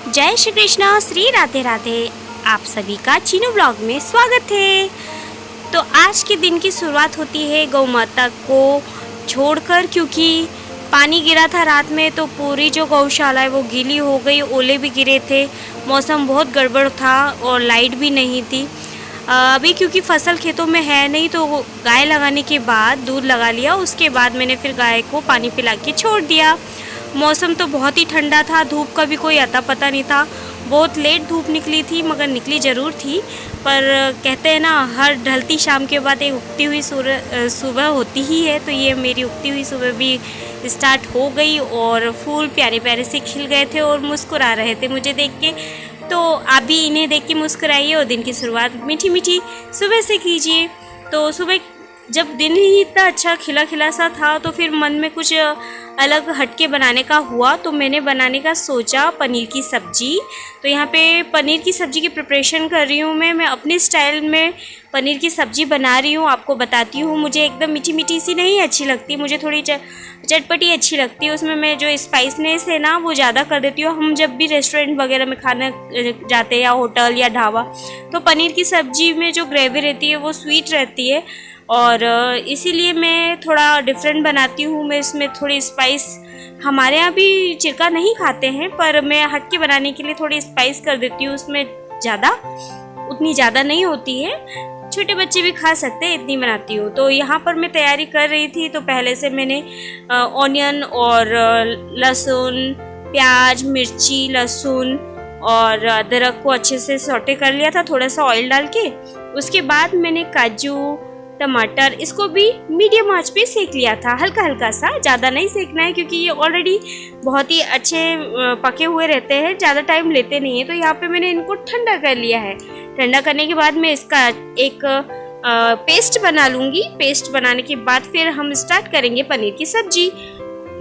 जय श्री कृष्णा, श्री राधे राधे। आप सभी का चीनू ब्लॉग में स्वागत है। तो आज के दिन की शुरुआत होती है गौ माता को छोड़कर, क्योंकि पानी गिरा था रात में तो पूरी जो गौशाला है वो गीली हो गई। ओले भी गिरे थे, मौसम बहुत गड़बड़ था और लाइट भी नहीं थी। अभी क्योंकि फसल खेतों में है नहीं तो गाय लगाने के बाद दूध लगा लिया, उसके बाद मैंने फिर गाय को पानी पिला के छोड़ दिया। मौसम तो बहुत ही ठंडा था, धूप का भी कोई अता पता नहीं था। बहुत लेट धूप निकली थी मगर निकली ज़रूर थी। पर कहते हैं ना, हर ढलती शाम के बाद एक उगती हुई सुबह होती ही है। तो ये मेरी उगती हुई सुबह भी स्टार्ट हो गई और फूल प्यारे प्यारे से खिल गए थे और मुस्कुरा रहे थे मुझे देख के। तो आप भी इन्हें देख के मुस्कुराइए और दिन की शुरुआत मीठी मीठी सुबह से कीजिए। तो सुबह जब दिन ही इतना अच्छा खिला खिला सा था तो फिर मन में कुछ अलग हटके बनाने का हुआ, तो मैंने बनाने का सोचा पनीर की सब्ज़ी। तो यहाँ पे पनीर की सब्ज़ी की प्रिपरेशन कर रही हूँ मैं अपने स्टाइल में पनीर की सब्ज़ी बना रही हूँ, आपको बताती हूँ। मुझे एकदम मीठी मीठी सी नहीं अच्छी लगती, मुझे थोड़ी चटपटी अच्छी लगती है। उसमें मैं जो स्पाइसनेस है ना वो ज़्यादा कर देती हूँ। हम जब भी रेस्टोरेंट वगैरह में खाना जाते हैं या होटल या ढाबा, तो पनीर की सब्ज़ी में जो ग्रेवी रहती है वो स्वीट रहती है और इसीलिए मैं थोड़ा डिफरेंट बनाती हूँ। मैं इसमें थोड़ी स्पाइस, हमारे यहाँ भी चिरका नहीं खाते हैं पर मैं हटके बनाने के लिए थोड़ी स्पाइस कर देती हूँ। उसमें उतनी ज़्यादा नहीं होती है, छोटे बच्चे भी खा सकते हैं, इतनी बनाती हूँ। तो यहाँ पर मैं तैयारी कर रही थी तो पहले से मैंने ऑनियन और लहसुन, प्याज, मिर्ची, लहसुन और अदरक को अच्छे से सौटे कर लिया था थोड़ा सा ऑयल डाल के। उसके बाद मैंने काजू, टमाटर, इसको भी मीडियम आंच पे सेक लिया था, हल्का हल्का सा, ज़्यादा नहीं सेकना है क्योंकि ये ऑलरेडी बहुत ही अच्छे पके हुए रहते हैं, ज़्यादा टाइम लेते नहीं है। तो यहाँ पे मैंने इनको ठंडा कर लिया है। ठंडा करने के बाद मैं इसका एक पेस्ट बना लूँगी। पेस्ट बनाने के बाद फिर हम स्टार्ट करेंगे पनीर की सब्जी।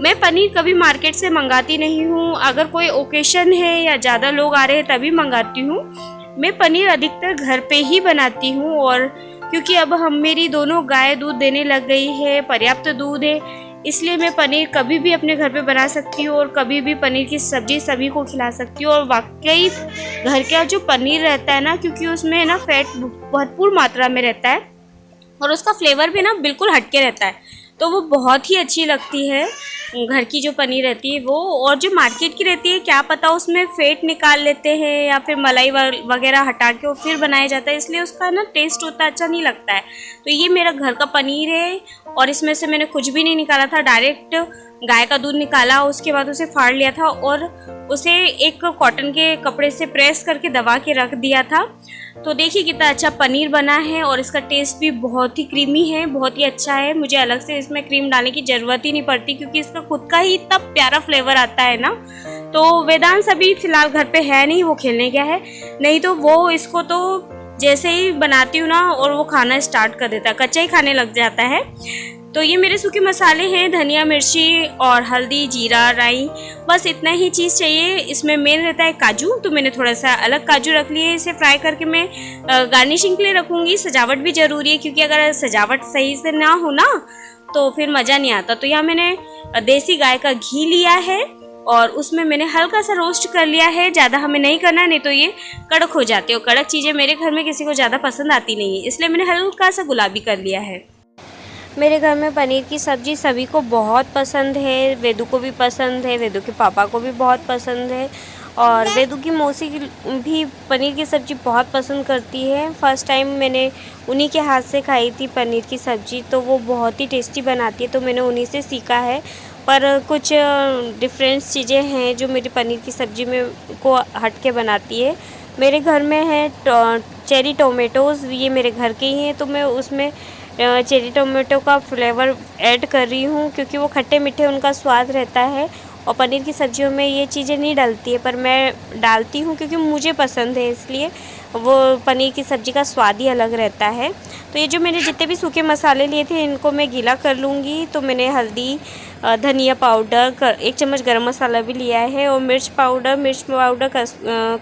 मैं पनीर कभी मार्केट से मंगाती नहीं हूँ, अगर कोई ओकेशन है या ज़्यादा लोग आ रहे हैं तभी मंगाती हूँ। मैं पनीर अधिकतर घर पे ही बनाती हूँ और क्योंकि अब मेरी दोनों गाय दूध देने लग गई है, पर्याप्त दूध है, इसलिए मैं पनीर कभी भी अपने घर पे बना सकती हूँ और कभी भी पनीर की सब्ज़ी सभी को खिला सकती हूँ। और वाकई घर का जो पनीर रहता है ना, क्योंकि उसमें ना फैट भरपूर मात्रा में रहता है और उसका फ्लेवर भी ना बिल्कुल हटके रहता है, तो वो बहुत ही अच्छी लगती है घर की जो पनीर रहती है वो। और जो मार्केट की रहती है क्या पता उसमें फेट निकाल लेते हैं या फिर मलाई वगैरह हटा के और फिर बनाया जाता है, इसलिए उसका ना टेस्ट उतना अच्छा नहीं लगता है। तो ये मेरा घर का पनीर है और इसमें से मैंने कुछ भी नहीं निकाला था, डायरेक्ट गाय का दूध निकाला, उसके बाद उसे फाड़ लिया था और उसे एक कॉटन के कपड़े से प्रेस करके दबा के रख दिया था। तो देखिए कितना अच्छा पनीर बना है और इसका टेस्ट भी बहुत ही क्रीमी है, बहुत ही अच्छा है। मुझे अलग से इसमें क्रीम डालने की ज़रूरत ही नहीं पड़ती क्योंकि इसका खुद का ही इतना प्यारा फ्लेवर आता है ना। तो वेदांश अभी फ़िलहाल घर पे है नहीं, वो खेलने गया है, नहीं तो वो इसको तो जैसे ही बनाती हूँ ना और वो खाना स्टार्ट कर देता है, कच्चा ही खाने लग जाता है। तो ये मेरे सूखे मसाले हैं, धनिया, मिर्ची और हल्दी, जीरा, राई, बस इतना ही चीज़ चाहिए। इसमें मेन रहता है काजू, तो मैंने थोड़ा सा अलग काजू रख लिए। इसे फ्राई करके मैं गार्निशिंग के लिए रखूँगी। सजावट भी ज़रूरी है क्योंकि अगर सजावट सही से ना हो ना तो फिर मज़ा नहीं आता। तो यहाँ मैंने देसी गाय का घी लिया है और उसमें मैंने हल्का सा रोस्ट कर लिया है, ज़्यादा हमें नहीं करना, नहीं तो ये कड़क हो जाती है और कड़क चीज़ें मेरे घर में किसी को ज़्यादा पसंद आती नहीं है, इसलिए मैंने हल्का सा गुलाबी कर लिया है। मेरे घर में पनीर की सब्ज़ी सभी को बहुत पसंद है, वेदू को भी पसंद है, वेदू के पापा को भी बहुत पसंद है और वेदू की मौसी भी पनीर की सब्ज़ी बहुत पसंद करती है। फ़र्स्ट टाइम मैंने उन्हीं के हाथ से खाई थी पनीर की सब्ज़ी, तो वो बहुत ही टेस्टी बनाती है, तो मैंने उन्हीं से सीखा है। पर कुछ डिफरेंट चीज़ें हैं जो मेरी पनीर की सब्ज़ी में को हट के बनाती है। मेरे घर में है चेरी टोमेटोज़, ये मेरे घर के ही हैं, तो मैं उसमें चेरी टोमेटो का फ्लेवर ऐड कर रही हूँ क्योंकि वो खट्टे मीठे उनका स्वाद रहता है और पनीर की सब्जियों में ये चीज़ें नहीं डलती है, पर मैं डालती हूँ क्योंकि मुझे पसंद है, इसलिए वो पनीर की सब्ज़ी का स्वाद ही अलग रहता है। तो ये जो मैंने जितने भी सूखे मसाले लिए थे इनको मैं गीला कर लूँगी। तो मैंने हल्दी, धनिया पाउडर, 1 चम्मच गरम मसाला भी लिया है और मिर्च पाउडर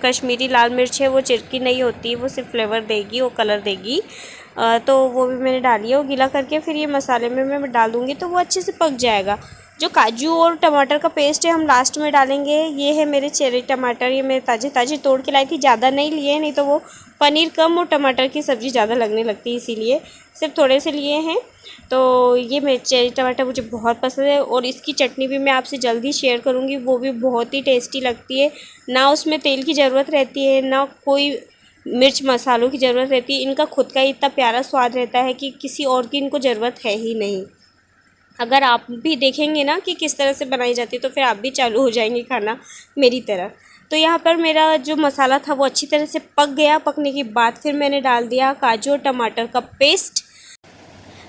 कश्मीरी लाल मिर्च है, वो चिरकी नहीं होती, वो सिर्फ फ्लेवर देगी, वो कलर देगी। तो वो भी मैंने डाली है और गीला करके फिर ये मसाले में मैं डाल दूँगी तो वो अच्छे से पक जाएगा। जो काजू और टमाटर का पेस्ट है हम लास्ट में डालेंगे। ये है मेरे चेरी टमाटर, ये मैं ताज़े ताज़े तोड़ के लाई थी, ज़्यादा नहीं लिए, नहीं तो वो पनीर कम और टमाटर की सब्ज़ी ज़्यादा लगने लगती है, इसीलिए सिर्फ थोड़े से लिए हैं। तो ये मेरे चेरी टमाटर मुझे बहुत पसंद है और इसकी चटनी भी मैं आपसे जल्दी शेयर करूँगी, वो भी बहुत ही टेस्टी लगती है। ना उसमें तेल की ज़रूरत रहती है, ना कोई मिर्च मसालों की ज़रूरत रहती है। इनका खुद का ही इतना प्यारा स्वाद रहता है कि किसी और की इनको ज़रूरत है ही नहीं। अगर आप भी देखेंगे ना कि किस तरह से बनाई जाती है तो फिर आप भी चालू हो जाएंगे खाना मेरी तरह। तो यहाँ पर मेरा जो मसाला था वो अच्छी तरह से पक गया। पकने के बाद फिर मैंने डाल दिया काजू और टमाटर का पेस्ट।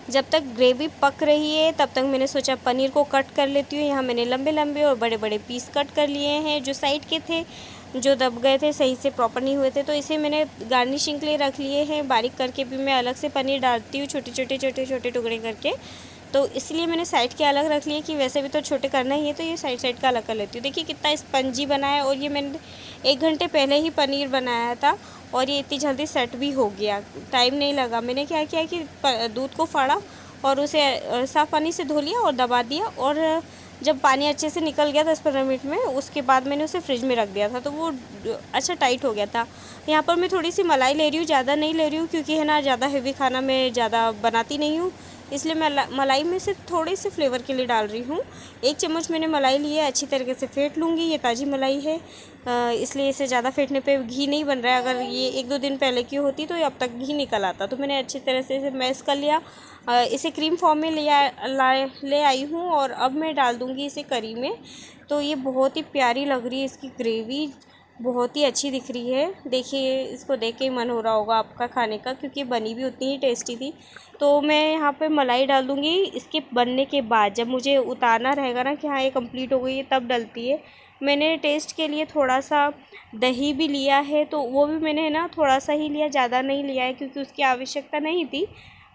जब तक ग्रेवी पक रही है तब तक मैंने सोचा पनीर को कट कर लेती हूँ। यहाँ मैंने लंबे लंबे और बड़े बड़े पीस कट कर लिए हैं। जो साइड के थे, जो दब गए थे, सही से प्रॉपर नहीं हुए थे, तो इसे मैंने गार्निशिंग के लिए रख लिए हैं। बारीक करके भी मैं अलग से पनीर डालती हूँ, छोटे छोटे छोटे छोटे टुकड़े करके। तो इसलिए मैंने साइड के अलग रख लिए कि वैसे भी तो छोटे करना ही है, तो ये साइड साइड का अलग कर लेती हूँ। देखिए कितना स्पंजी बना है, और ये मैंने 1 घंटे पहले ही पनीर बनाया था और ये इतनी जल्दी सेट भी हो गया, टाइम नहीं लगा। मैंने क्या किया कि दूध को फाड़ा और उसे साफ़ पानी से धो लिया और दबा दिया, और जब पानी अच्छे से निकल गया 10-15 मिनट में, उसके बाद मैंने उसे फ्रिज में रख दिया था, तो वो अच्छा टाइट हो गया था। यहाँ पर मैं थोड़ी सी मलाई ले रही हूँ, ज़्यादा नहीं ले रही हूँ, क्योंकि है ना ज़्यादा हेवी खाना मैं ज़्यादा बनाती नहीं हूँ, इसलिए मैं मलाई में सिर्फ थोड़े से फ्लेवर के लिए डाल रही हूँ। 1 चम्मच मैंने मलाई ली है, अच्छी तरीके से फेंट लूँगी। ये ताज़ी मलाई है, इसलिए इसे ज़्यादा फेंटने पे घी नहीं बन रहा है। अगर ये 1-2 दिन पहले की होती तो अब तक घी निकल आता। तो मैंने अच्छी तरह से इसे मैश कर लिया, इसे क्रीम फॉर्म में ले आई हूँ, और अब मैं डाल दूँगी इसे करी में। तो ये बहुत ही प्यारी लग रही है, इसकी ग्रेवी बहुत ही अच्छी दिख रही है। देखिए इसको देख के ही मन हो रहा होगा आपका खाने का, क्योंकि बनी भी उतनी ही टेस्टी थी। तो मैं यहाँ पे मलाई डाल दूँगी इसके बनने के बाद, जब मुझे उतारना रहेगा ना कि हाँ ये कंप्लीट हो गई है, तब डलती है। मैंने टेस्ट के लिए थोड़ा सा दही भी लिया है, तो वो भी मैंने है ना थोड़ा सा ही लिया, ज़्यादा नहीं लिया है, क्योंकि उसकी आवश्यकता नहीं थी।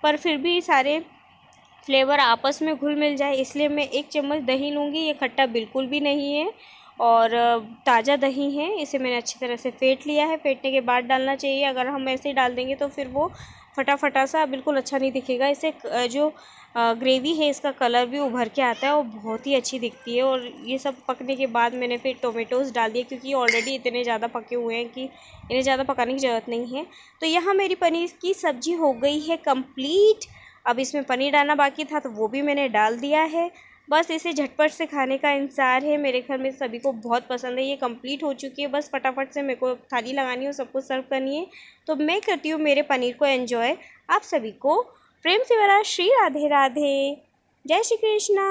पर फिर भी सारे फ्लेवर आपस में घुल मिल जाए, इसलिए मैं 1 चम्मच दही लूँगी। ये खट्टा बिल्कुल भी नहीं है और ताज़ा दही है। इसे मैंने अच्छी तरह से फेंट लिया है। फेंटने के बाद डालना चाहिए, अगर हम ऐसे ही डाल देंगे तो फिर वो फटा फटा सा बिल्कुल अच्छा नहीं दिखेगा। इसे जो ग्रेवी है इसका कलर भी उभर के आता है और बहुत ही अच्छी दिखती है। और ये सब पकने के बाद मैंने फिर टोमेटोज़ डाल दिए, क्योंकि ऑलरेडी इतने ज़्यादा पके हुए हैं कि इन्हें ज़्यादा पकाने की ज़रूरत नहीं है। तो यहाँ मेरी पनीर की सब्ज़ी हो गई है कंप्लीट। अब इसमें पनीर डालना बाकी था, तो वो भी मैंने डाल दिया है। बस इसे झटपट से खाने का इंतज़ार है। मेरे घर में सभी को बहुत पसंद है। ये कंप्लीट हो चुकी है, बस फटाफट से मेरे को थाली लगानी है और सबको सर्व करनी है। तो मैं करती हूँ मेरे पनीर को एंजॉय। आप सभी को प्रेम से भरा श्री राधे राधे। जय श्री कृष्णा।